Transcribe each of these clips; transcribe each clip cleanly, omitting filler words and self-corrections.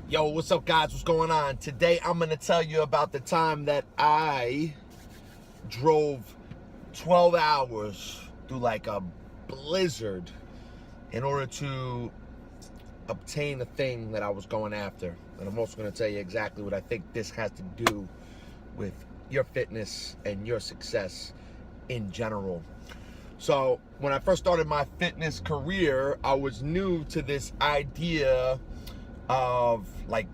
Yo, what's up, guys? What's going on? Today, I'm going to tell you about the time that I drove 12 hours through like a blizzard in order to obtain the thing that I was going after. And I'm also going to tell you exactly what I think this has to do with your fitness and your success in general. So, when I first started my fitness career, I was new to this idea of like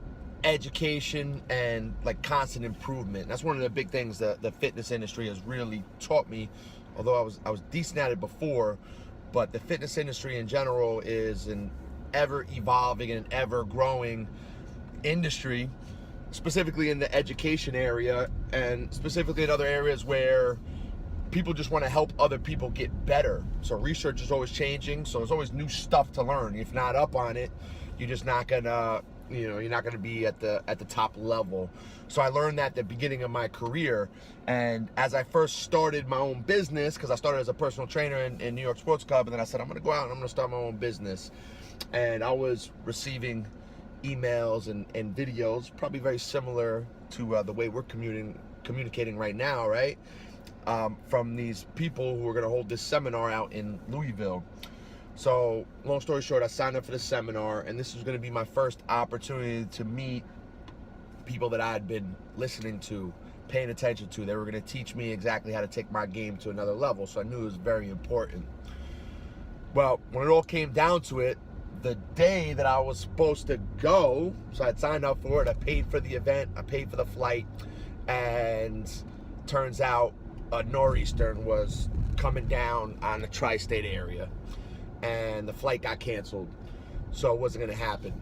education and like constant improvement. That's one of the big things that the fitness industry has really taught me. Although I was decent at it before, but the fitness industry in general is an ever evolving and ever growing industry, specifically in the education area and specifically in other areas where people just want to help other people get better. So research is always changing, so there's always new stuff to learn. If not up on it, you're just not gonna, you're not gonna be at the top level. So I learned that at the beginning of my career, and as I first started my own business, because I started as a personal trainer in New York Sports Club, and then I said I'm gonna go out and I'm gonna start my own business, and I was receiving emails and videos, probably very similar to the way we're communicating right now, right? From these people who are going to hold this seminar out in Louisville. So, long story short, I signed up for the seminar, and this was going to be my first opportunity to meet people that I had been listening to, paying attention to. They were going to teach me exactly how to take my game to another level, so I knew it was very important. Well, when it all came down to it, the day that I was supposed to go, so I'd signed up for it, I paid for the event, I paid for the flight, and turns out a nor'easter was coming down on the tri-state area, and the flight got canceled, so it wasn't going to happen.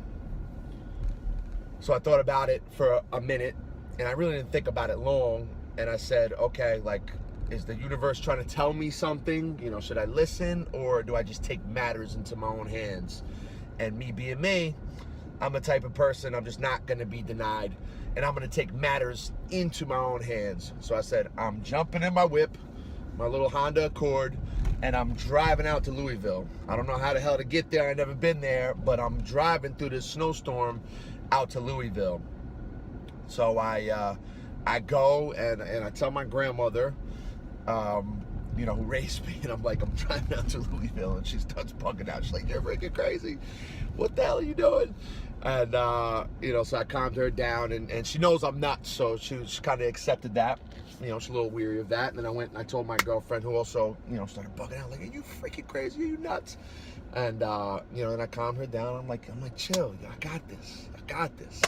So I thought about it for a minute, and I really didn't think about it long, and I said, okay, like, is the universe trying to tell me something? Should I listen, or do I just take matters into my own hands? And me being me, I'm the type of person, I'm just not going to be denied, and I'm going to take matters into my own hands. So I said, I'm jumping in my whip, my little Honda Accord, and I'm driving out to Louisville. I don't know how the hell to get there. I've never been there, but I'm driving through this snowstorm out to Louisville. So I go and I tell my grandmother, who raised me, and I'm like, I'm driving out to Louisville, and she starts bugging out. She's like, you're freaking crazy. What the hell are you doing? And, so I calmed her down, and she knows I'm nuts, so she kind of accepted that. She's a little weary of that. And then I went and I told my girlfriend, who also, started bugging out, like, are you freaking crazy? Are you nuts? And, and I calmed her down. I'm like, chill. I got this.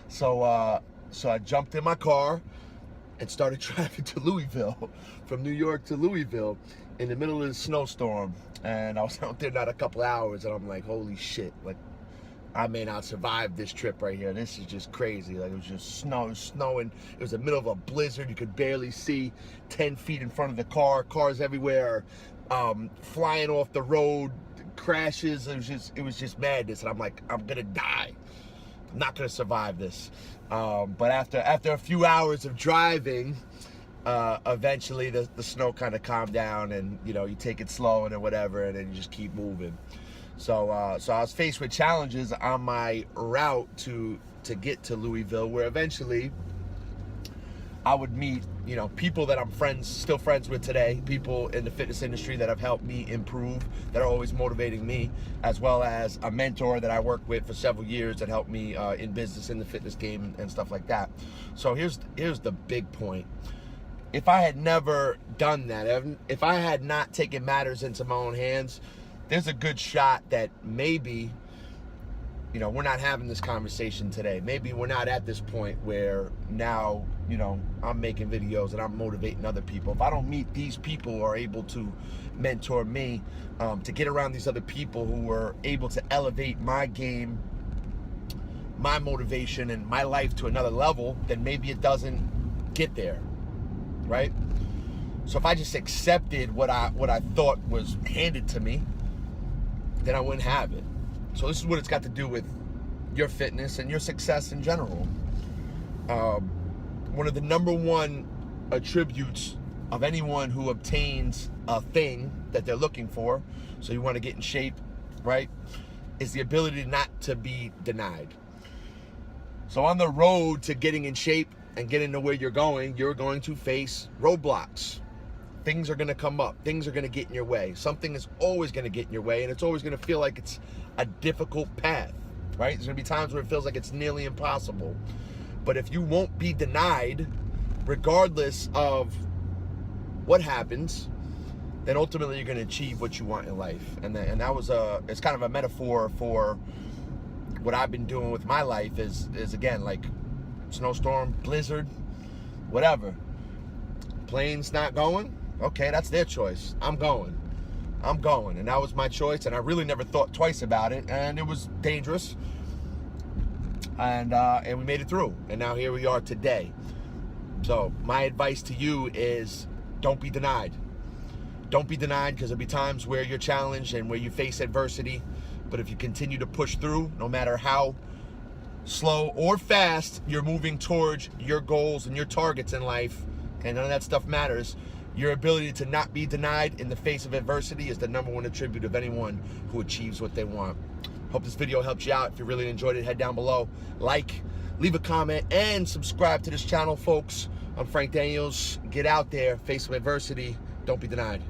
So I jumped in my car and started driving to Louisville, from New York to Louisville, in the middle of the snowstorm. And I was out there not a couple hours, and I'm like, holy shit, like, I may not survive this trip right here. This is just crazy. Like, it was just snowing. It was the middle of a blizzard. You could barely see 10 feet in front of the car. Cars everywhere, flying off the road, crashes. It was just madness. And I'm like, I'm gonna die. I'm not gonna survive this. But after a few hours of driving, eventually the snow kind of calmed down, and you take it slow and whatever, and then you just keep moving. So I was faced with challenges on my route to get to Louisville, where eventually I would meet people that I'm still friends with today, people in the fitness industry that have helped me improve, that are always motivating me, as well as a mentor that I worked with for several years that helped me in business, in the fitness game, and stuff like that. So here's the big point. If I had never done that, if I had not taken matters into my own hands, there's a good shot that maybe we're not having this conversation today. Maybe we're not at this point where now, I'm making videos and I'm motivating other people. If I don't meet these people who are able to mentor me, to get around these other people who are able to elevate my game, my motivation, and my life to another level, then maybe it doesn't get there, right? So if I just accepted what I thought was handed to me, then I wouldn't have it. So this is what it's got to do with your fitness and your success in general. One of the number one attributes of anyone who obtains a thing that they're looking for, so you want to get in shape, right, is the ability not to be denied. So on the road to getting in shape and getting to where you're going to face roadblocks. Things are going to come up. Things are going to get in your way. Something is always going to get in your way, and it's always going to feel like it's a difficult path, right? There's going to be times where it feels like it's nearly impossible. But if you won't be denied, regardless of what happens, then ultimately you're going to achieve what you want in life. And that was it's kind of a metaphor for what I've been doing with my life is again, like snowstorm, blizzard, whatever. Plane's not going. Okay, that's their choice. I'm going. And that was my choice, and I really never thought twice about it, and it was dangerous. And we made it through, and now here we are today. So my advice to you is don't be denied. Don't be denied, because there'll be times where you're challenged and where you face adversity, but if you continue to push through, no matter how slow or fast you're moving towards your goals and your targets in life, and none of that stuff matters, your ability to not be denied in the face of adversity is the #1 attribute of anyone who achieves what they want. Hope this video helped you out. If you really enjoyed it, head down below, like, leave a comment, and subscribe to this channel, folks. I'm Frank Daniels. Get out there, face some adversity. Don't be denied.